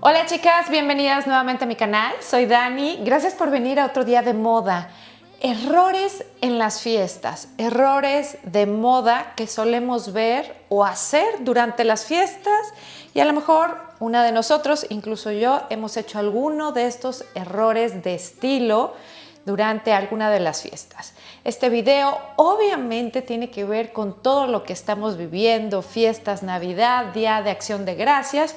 Hola chicas, bienvenidas nuevamente a mi canal. Soy Dani. Gracias por venir a otro día de moda. Errores en las fiestas, errores de moda que solemos ver o hacer durante las fiestas y a lo mejor una de nosotros, incluso yo, hemos hecho alguno de estos errores de estilo durante alguna de las fiestas. Este video obviamente tiene que ver con todo lo que estamos viviendo, fiestas, Navidad, Día de Acción de Gracias.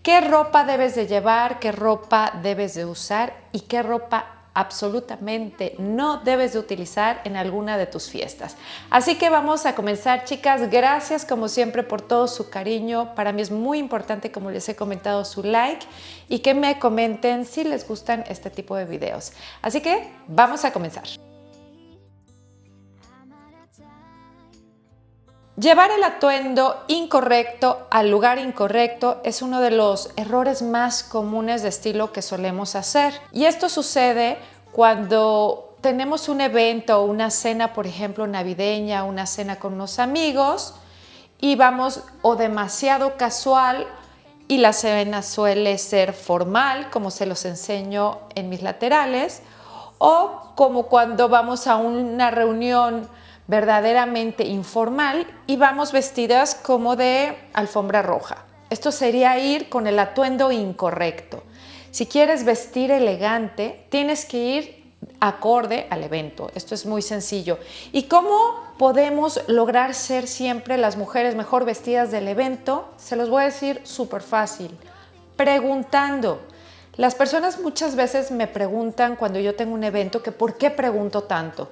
¿Qué ropa debes de llevar? ¿Qué ropa debes de usar? ¿Y qué ropa absolutamente no debes de utilizar en alguna de tus fiestas? Así que vamos a comenzar, chicas. Gracias como siempre por todo su cariño. Para mí es muy importante, como les he comentado, su like y que me comenten si les gustan este tipo de videos. Así que vamos a comenzar. Llevar el atuendo incorrecto al lugar incorrecto es uno de los errores más comunes de estilo que solemos hacer. Y esto sucede cuando tenemos un evento o una cena, por ejemplo, navideña, una cena con unos amigos y vamos o demasiado casual y la cena suele ser formal, como se los enseño en mis laterales, o como cuando vamos a una reunión verdaderamente informal y vamos vestidas como de alfombra roja. Esto sería ir con el atuendo incorrecto. Si quieres vestir elegante, tienes que ir acorde al evento. Esto es muy sencillo. ¿Y cómo podemos lograr ser siempre las mujeres mejor vestidas del evento? Se los voy a decir súper fácil. Preguntando. Las personas muchas veces me preguntan cuando yo tengo un evento que ¿por qué pregunto tanto?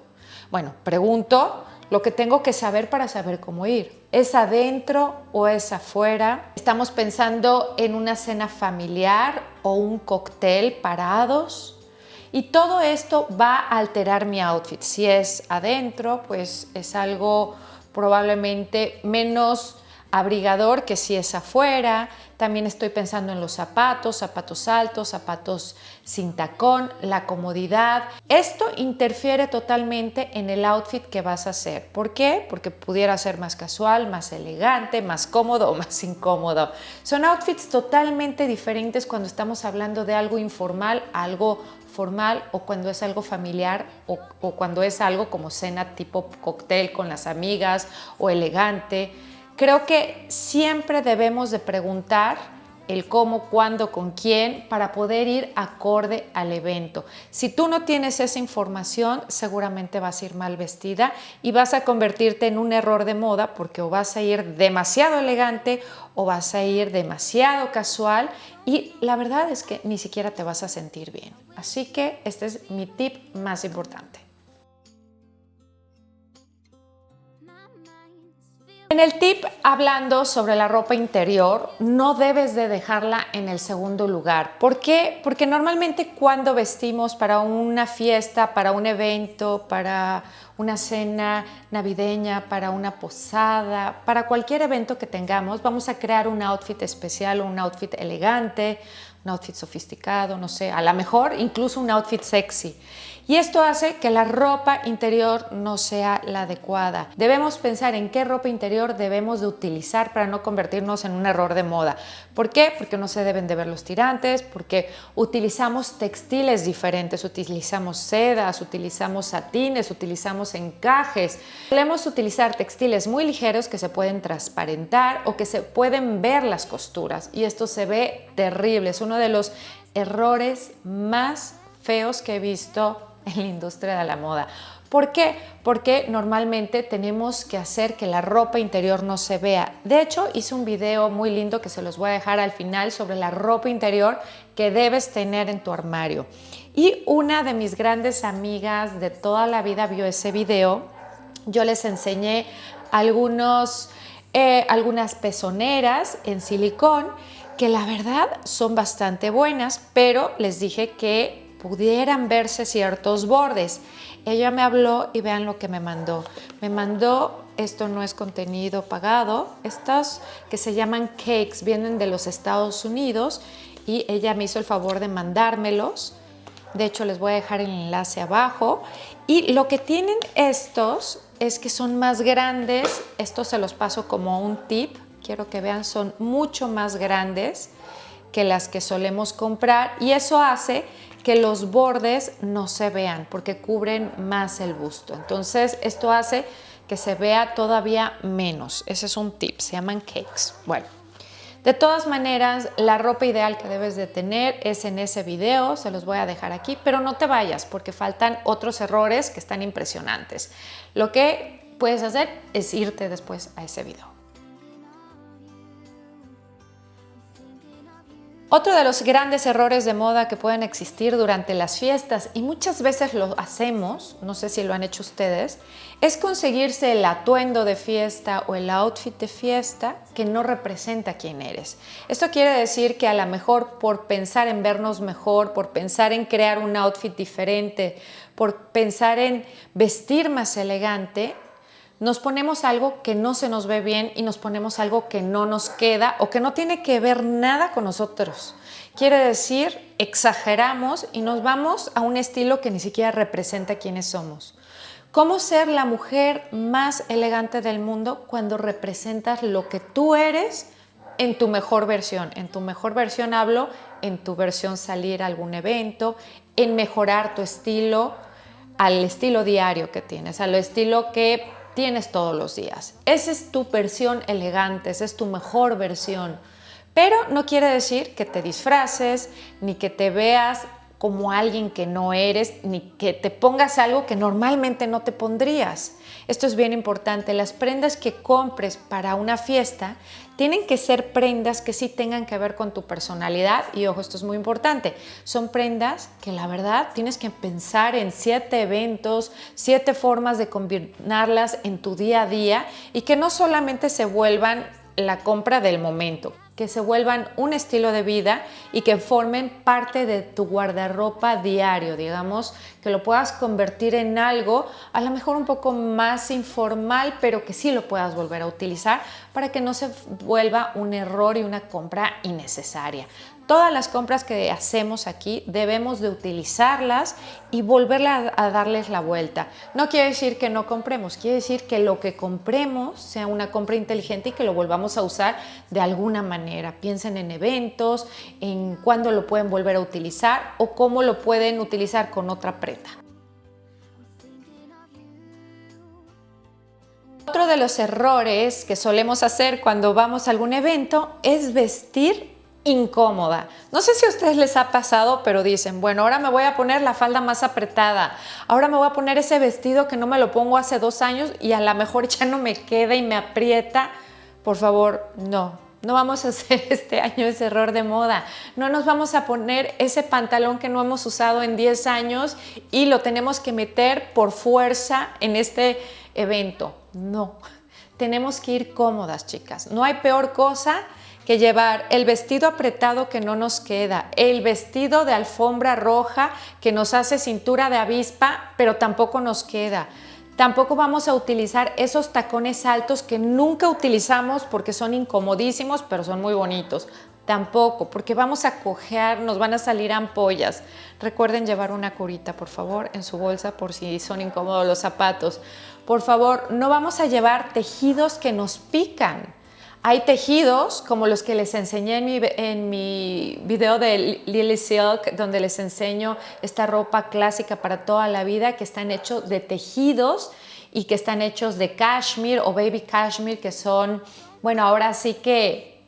Bueno, pregunto lo que tengo que saber para saber cómo ir. ¿Es adentro o es afuera? ¿Estamos pensando en una cena familiar o un cóctel parados? Y todo esto va a alterar mi outfit. Si es adentro, pues es algo probablemente menos abrigador que si es afuera. También estoy pensando en los zapatos, zapatos altos, zapatos sin tacón, la comodidad. Esto interfiere totalmente en el outfit que vas a hacer. ¿Por qué? Porque pudiera ser más casual, más elegante, más cómodo o más incómodo. Son outfits totalmente diferentes cuando estamos hablando de algo informal, algo formal, o cuando es algo familiar o cuando es algo como cena tipo cóctel con las amigas o elegante. Creo que siempre debemos de preguntar el cómo, cuándo, con quién para poder ir acorde al evento. Si tú no tienes esa información, seguramente vas a ir mal vestida y vas a convertirte en un error de moda porque o vas a ir demasiado elegante o vas a ir demasiado casual y la verdad es que ni siquiera te vas a sentir bien. Así que este es mi tip más importante. En el tip, hablando sobre la ropa interior, no debes de dejarla en el segundo lugar. ¿Por qué? Porque normalmente cuando vestimos para una fiesta, para un evento, para una cena navideña, para una posada, para cualquier evento que tengamos, vamos a crear un outfit especial, un outfit elegante, un outfit sofisticado, no sé, a lo mejor incluso un outfit sexy. Y esto hace que la ropa interior no sea la adecuada. Debemos pensar en qué ropa interior debemos de utilizar para no convertirnos en un error de moda. ¿Por qué? Porque no se deben de ver los tirantes, porque utilizamos textiles diferentes, utilizamos sedas, utilizamos satines, utilizamos encajes. Solemos utilizar textiles muy ligeros que se pueden transparentar o que se pueden ver las costuras y esto se ve terrible. Es uno de los errores más feos que he visto en la industria de la moda. ¿Por qué? Porque normalmente tenemos que hacer que la ropa interior no se vea. De hecho, hice un video muy lindo que se los voy a dejar al final sobre la ropa interior que debes tener en tu armario. Y una de mis grandes amigas de toda la vida vio ese video. Yo les enseñé algunas pezoneras en silicón que la verdad son bastante buenas, pero les dije que pudieran verse ciertos bordes. Ella me habló y vean lo que me mandó. Me mandó, esto no es contenido pagado, estas que se llaman cakes, vienen de los Estados Unidos y ella me hizo el favor de mandármelos. De hecho, les voy a dejar el enlace abajo. Y lo que tienen estos es que son más grandes. Estos se los paso como un tip. Quiero que vean, son mucho más grandes. que las que solemos comprar y eso hace que los bordes no se vean porque cubren más el busto. Entonces esto hace que se vea todavía menos. Ese es un tip, se llaman cakes. Bueno, de todas maneras, la ropa ideal que debes de tener es en ese video, se los voy a dejar aquí, pero no te vayas porque faltan otros errores que están impresionantes. Lo que puedes hacer es irte después a ese video. Otro de los grandes errores de moda que pueden existir durante las fiestas, y muchas veces lo hacemos, no sé si lo han hecho ustedes, es conseguirse el atuendo de fiesta o el outfit de fiesta que no representa quién eres. Esto quiere decir que a lo mejor por pensar en vernos mejor, por pensar en crear un outfit diferente, por pensar en vestir más elegante, nos ponemos algo que no se nos ve bien y nos ponemos algo que no nos queda o que no tiene que ver nada con nosotros. Quiere decir, exageramos y nos vamos a un estilo que ni siquiera representa quiénes somos. ¿Cómo ser la mujer más elegante del mundo cuando representas lo que tú eres en tu mejor versión? En tu mejor versión hablo en tu versión salir a algún evento, en mejorar tu estilo al estilo diario que tienes, al estilo que tienes todos los días. Esa es tu versión elegante, esa es tu mejor versión. Pero no quiere decir que te disfraces, ni que te veas como alguien que no eres, ni que te pongas algo que normalmente no te pondrías. Esto es bien importante. Las prendas que compres para una fiesta tienen que ser prendas que sí tengan que ver con tu personalidad y ojo, esto es muy importante. Son prendas que la verdad tienes que pensar en 7 eventos, 7 formas de combinarlas en tu día a día y que no solamente se vuelvan la compra del momento, que se vuelvan un estilo de vida y que formen parte de tu guardarropa diario, digamos, que lo puedas convertir en algo a lo mejor un poco más informal, pero que sí lo puedas volver a utilizar para que no se vuelva un error y una compra innecesaria. Todas las compras que hacemos aquí debemos de utilizarlas y volverlas a darles la vuelta. No quiere decir que no compremos, quiere decir que lo que compremos sea una compra inteligente y que lo volvamos a usar de alguna manera. Piensen en eventos, en cuándo lo pueden volver a utilizar o cómo lo pueden utilizar con otra prenda. Otro de los errores que solemos hacer cuando vamos a algún evento es vestir incómoda. No sé si a ustedes les ha pasado, pero dicen, bueno, ahora me voy a poner la falda más apretada, ahora me voy a poner ese vestido que no me lo pongo hace 2 años y a lo mejor ya no me queda y me aprieta. Por favor, no vamos a hacer este año ese error de moda. No nos vamos a poner ese pantalón que no hemos usado en 10 años y lo tenemos que meter por fuerza en este evento. No, tenemos que ir cómodas, chicas. No hay peor cosa que llevar el vestido apretado que no nos queda, el vestido de alfombra roja que nos hace cintura de avispa, pero tampoco nos queda. Tampoco vamos a utilizar esos tacones altos que nunca utilizamos porque son incomodísimos, pero son muy bonitos. Tampoco, porque vamos a cojear, nos van a salir ampollas. Recuerden llevar una curita, por favor, en su bolsa por si son incómodos los zapatos. Por favor, no vamos a llevar tejidos que nos pican. Hay tejidos como los que les enseñé en mi video de Lily Silk, donde les enseño esta ropa clásica para toda la vida, que están hechos de tejidos y que están hechos de cashmere o baby cashmere, que son, bueno, ahora sí que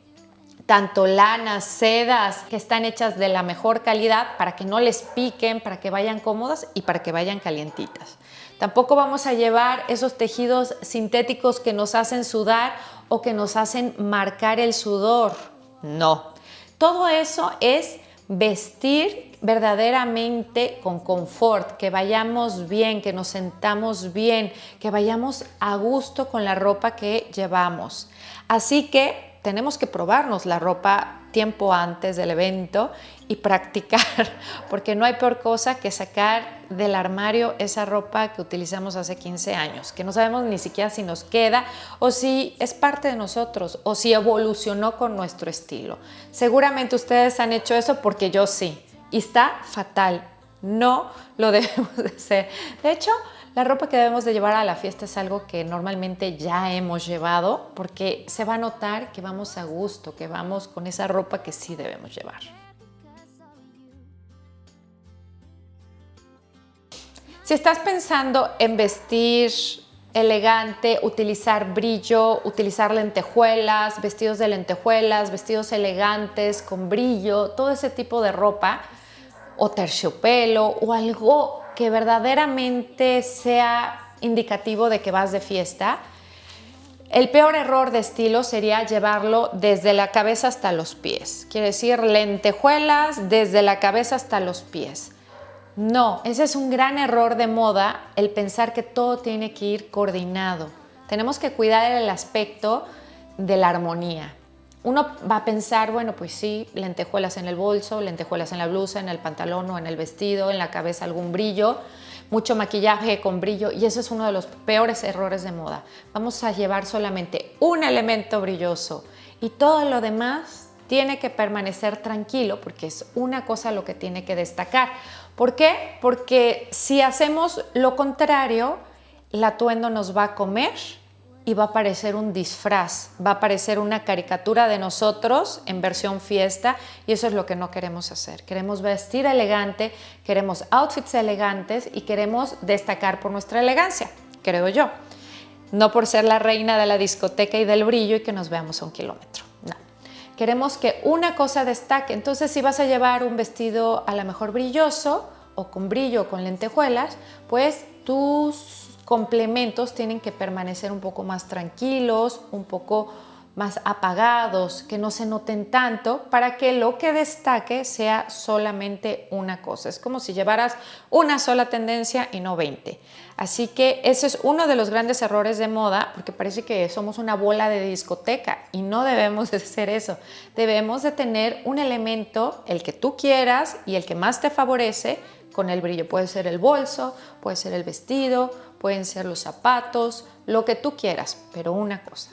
tanto lanas, sedas, que están hechas de la mejor calidad para que no les piquen, para que vayan cómodas y para que vayan calientitas. Tampoco vamos a llevar esos tejidos sintéticos que nos hacen sudar o que nos hacen marcar el sudor. No. Todo eso es vestir verdaderamente con confort, que vayamos bien, que nos sentamos bien, que vayamos a gusto con la ropa que llevamos. Así que tenemos que probarnos la ropa tiempo antes del evento y practicar, porque no hay peor cosa que sacar del armario esa ropa que utilizamos hace 15 años, que no sabemos ni siquiera si nos queda o si es parte de nosotros o si evolucionó con nuestro estilo. Seguramente ustedes han hecho eso porque yo sí, y está fatal. No lo debemos de hacer. De hecho, La ropa que debemos de llevar a la fiesta es algo que normalmente ya hemos llevado, porque se va a notar que vamos a gusto, que vamos con esa ropa que sí debemos llevar. Si estás pensando en vestir elegante, utilizar brillo, utilizar lentejuelas, vestidos de lentejuelas, vestidos elegantes con brillo, todo ese tipo de ropa, o terciopelo, o algo que verdaderamente sea indicativo de que vas de fiesta, el peor error de estilo sería llevarlo desde la cabeza hasta los pies. Quiere decir lentejuelas desde la cabeza hasta los pies. No, ese es un gran error de moda, el pensar que todo tiene que ir coordinado. Tenemos que cuidar el aspecto de la armonía. Uno va a pensar, bueno, pues sí, lentejuelas en el bolso, lentejuelas en la blusa, en el pantalón o en el vestido, en la cabeza algún brillo, mucho maquillaje con brillo, y eso es uno de los peores errores de moda. Vamos a llevar solamente un elemento brilloso y todo lo demás tiene que permanecer tranquilo, porque es una cosa lo que tiene que destacar. ¿Por qué? Porque si hacemos lo contrario, el atuendo nos va a comer y va a parecer un disfraz, va a parecer una caricatura de nosotros en versión fiesta, y eso es lo que no queremos hacer. Queremos vestir elegante, queremos outfits elegantes y queremos destacar por nuestra elegancia, creo yo. No por ser la reina de la discoteca y del brillo y que nos veamos a 1 kilómetro. No. Queremos que una cosa destaque. Entonces, si vas a llevar un vestido a lo mejor brilloso o con brillo o con lentejuelas, pues tus complementos tienen que permanecer un poco más tranquilos, un poco más apagados, que no se noten tanto, para que lo que destaque sea solamente una cosa. Es como si llevaras una sola tendencia y no 20. Así que ese es uno de los grandes errores de moda, porque parece que somos una bola de discoteca y no debemos de ser eso. Debemos de tener un elemento, el que tú quieras y el que más te favorece, con el brillo. Puede ser el bolso, puede ser el vestido, pueden ser los zapatos, lo que tú quieras, pero una cosa.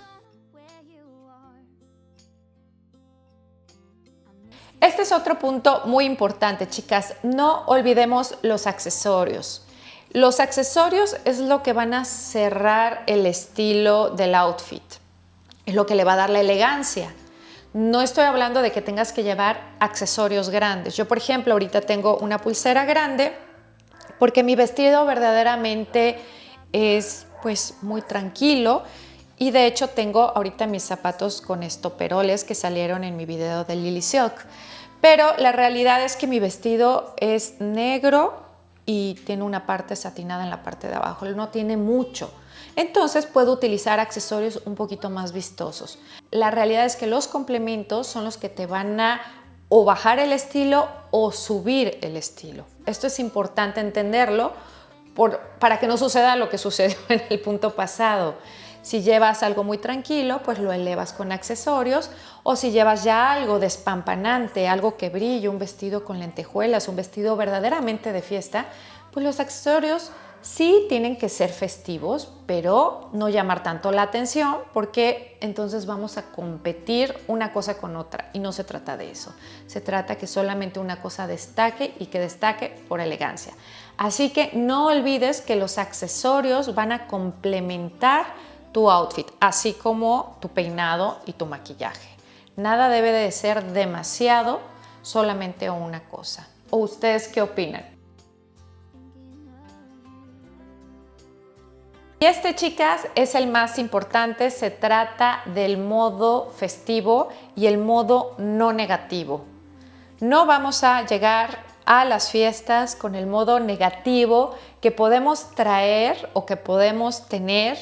Este es otro punto muy importante, chicas. No olvidemos los accesorios. Los accesorios es lo que van a cerrar el estilo del outfit. Es lo que le va a dar la elegancia. No estoy hablando de que tengas que llevar accesorios grandes. Yo, por ejemplo, ahorita tengo una pulsera grande porque mi vestido verdaderamente es pues muy tranquilo, y de hecho tengo ahorita mis zapatos con estoperoles que salieron en mi video de Lily Silk. Pero la realidad es que mi vestido es negro y tiene una parte satinada en la parte de abajo, no tiene mucho. Entonces puedo utilizar accesorios un poquito más vistosos. La realidad es que los complementos son los que te van a o bajar el estilo o subir el estilo. Esto es importante entenderlo para que no suceda lo que sucedió en el punto pasado. Si llevas algo muy tranquilo, pues lo elevas con accesorios, o si llevas ya algo despampanante, algo que brille, un vestido con lentejuelas, un vestido verdaderamente de fiesta, pues los accesorios sí tienen que ser festivos, pero no llamar tanto la atención, porque entonces vamos a competir una cosa con otra, y no se trata de eso. Se trata que solamente una cosa destaque, y que destaque por elegancia. Así que no olvides que los accesorios van a complementar tu outfit, así como tu peinado y tu maquillaje. Nada debe de ser demasiado, solamente una cosa. ¿O ustedes qué opinan? Y este, chicas, es el más importante. Se trata del modo festivo y el modo no negativo. No vamos a llegar a las fiestas con el modo negativo que podemos traer o que podemos tener,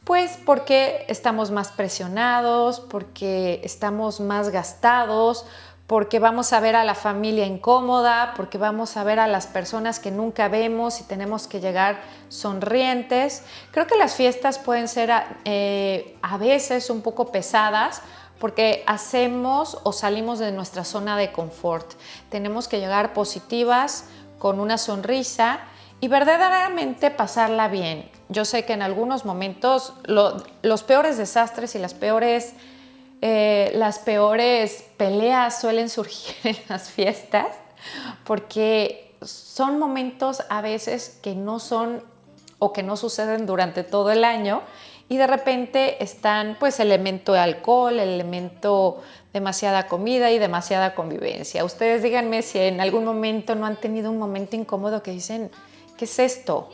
pues porque estamos más presionados, porque estamos más gastados, porque vamos a ver a la familia incómoda, porque vamos a ver a las personas que nunca vemos y tenemos que llegar sonrientes. Creo que las fiestas pueden ser a veces un poco pesadas, porque hacemos o salimos de nuestra zona de confort. Tenemos que llegar positivas, con una sonrisa, y verdaderamente pasarla bien. Yo sé que en algunos momentos los peores desastres y las peores peleas suelen surgir en las fiestas, porque son momentos a veces que no son o que no suceden durante todo el año y de repente están pues el elemento de alcohol, el elemento demasiada comida y demasiada convivencia. Ustedes díganme si en algún momento no han tenido un momento incómodo que dicen, ¿qué es esto?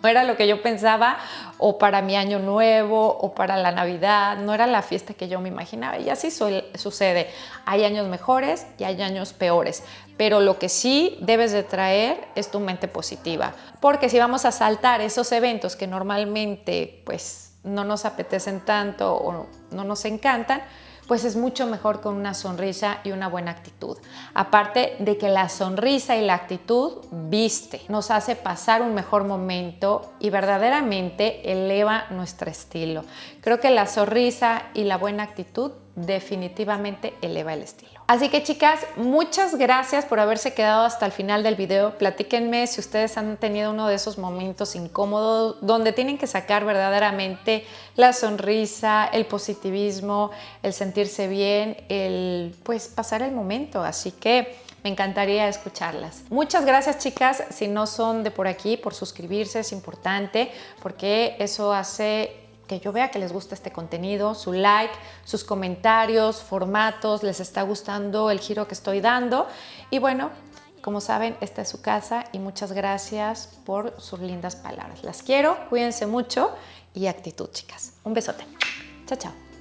No era lo que yo pensaba, o para mi año nuevo, o para la Navidad, no era la fiesta que yo me imaginaba. Y así sucede. Hay años mejores y hay años peores. Pero lo que sí debes de traer es tu mente positiva. Porque si vamos a saltar esos eventos que normalmente pues no nos apetecen tanto o no nos encantan, pues es mucho mejor con una sonrisa y una buena actitud. Aparte de que la sonrisa y la actitud viste, nos hace pasar un mejor momento y verdaderamente eleva nuestro estilo. Creo que la sonrisa y la buena actitud definitivamente eleva el estilo. Así que chicas, muchas gracias por haberse quedado hasta el final del video. Platíquenme si ustedes han tenido uno de esos momentos incómodos donde tienen que sacar verdaderamente la sonrisa, el positivismo, el sentirse bien, el pues pasar el momento. Así que me encantaría escucharlas. Muchas gracias chicas, si no son de por aquí, por suscribirse, es importante porque eso hace que yo vea que les gusta este contenido, su like, sus comentarios, formatos, les está gustando el giro que estoy dando. Y bueno, como saben, esta es su casa y muchas gracias por sus lindas palabras. Las quiero, cuídense mucho y actitud, chicas. Un besote. Chao, chao.